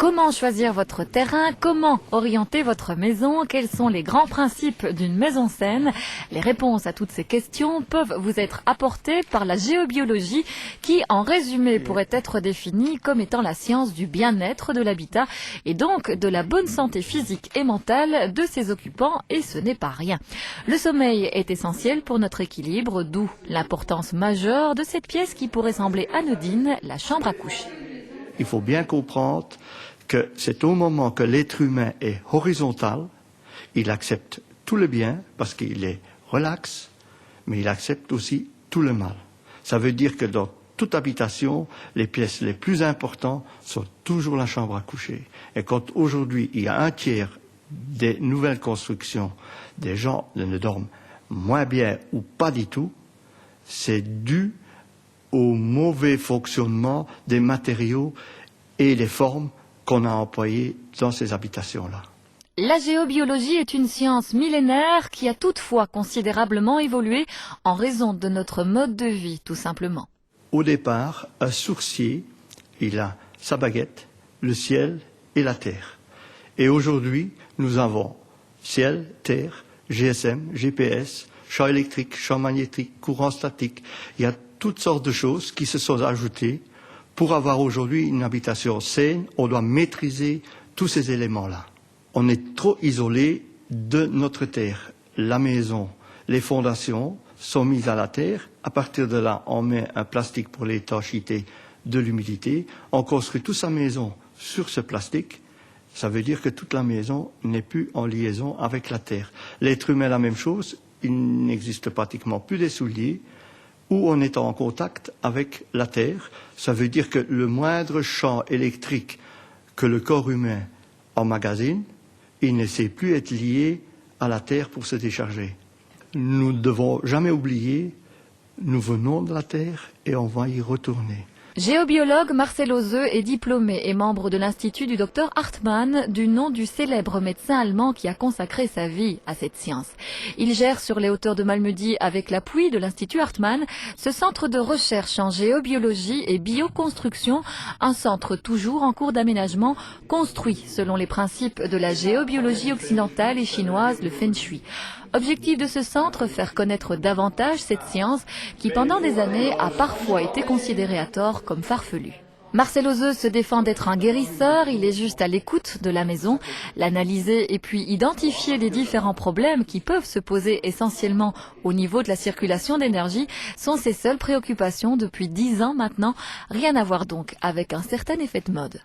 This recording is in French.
Comment choisir votre terrain? Comment orienter votre maison? Quels sont les grands principes d'une maison saine? Les réponses à toutes ces questions peuvent vous être apportées par la géobiologie qui, en résumé, pourrait être définie comme étant la science du bien-être de l'habitat et donc de la bonne santé physique et mentale de ses occupants, et ce n'est pas rien. Le sommeil est essentiel pour notre équilibre, d'où l'importance majeure de cette pièce qui pourrait sembler anodine, la chambre à coucher. Il faut bien comprendre que c'est au moment que l'être humain est horizontal, il accepte tout le bien parce qu'il est relax, mais il accepte aussi tout le mal. Ça veut dire que dans toute habitation, les pièces les plus importantes sont toujours la chambre à coucher. Et quand aujourd'hui il y a un tiers des nouvelles constructions, des gens ne dorment moins bien ou pas du tout, c'est dû au mauvais fonctionnement des matériaux et les formes qu'on a employées dans ces habitations-là. La géobiologie est une science millénaire qui a toutefois considérablement évolué en raison de notre mode de vie, tout simplement. Au départ, un sourcier, il a sa baguette, le ciel et la terre. Et aujourd'hui, nous avons ciel, terre, GSM, GPS, champ électrique, champ magnétique, courant statique. Il y a toutes sortes de choses qui se sont ajoutées. Pour avoir aujourd'hui une habitation saine, on doit maîtriser tous ces éléments-là. On est trop isolé de notre terre. La maison, les fondations sont mises à la terre. À partir de là, on met un plastique pour l'étanchéité de l'humidité. On construit toute sa maison sur ce plastique. Ça veut dire que toute la maison n'est plus en liaison avec la terre. L'être humain, la même chose. Il n'existe pratiquement plus des souliers où on est en contact avec la terre. Ça veut dire que le moindre champ électrique que le corps humain emmagasine, il ne sait plus être lié à la terre pour se décharger. Nous ne devons jamais oublier, nous venons de la terre et on va y retourner. Géobiologue, Marcel Ozeux est diplômé et membre de l'Institut du Dr Hartmann, du nom du célèbre médecin allemand qui a consacré sa vie à cette science. Il gère sur les hauteurs de Malmedy, avec l'appui de l'Institut Hartmann, ce centre de recherche en géobiologie et bioconstruction, un centre toujours en cours d'aménagement, construit selon les principes de la géobiologie occidentale et chinoise, le Feng Shui. Objectif de ce centre, faire connaître davantage cette science qui pendant des années a parfois été considérée à tort comme farfelue. Marcel Ozeux se défend d'être un guérisseur, il est juste à l'écoute de la maison, l'analyser et puis identifier les différents problèmes qui peuvent se poser essentiellement au niveau de la circulation d'énergie sont ses seules préoccupations depuis 10 ans maintenant, rien à voir donc avec un certain effet de mode.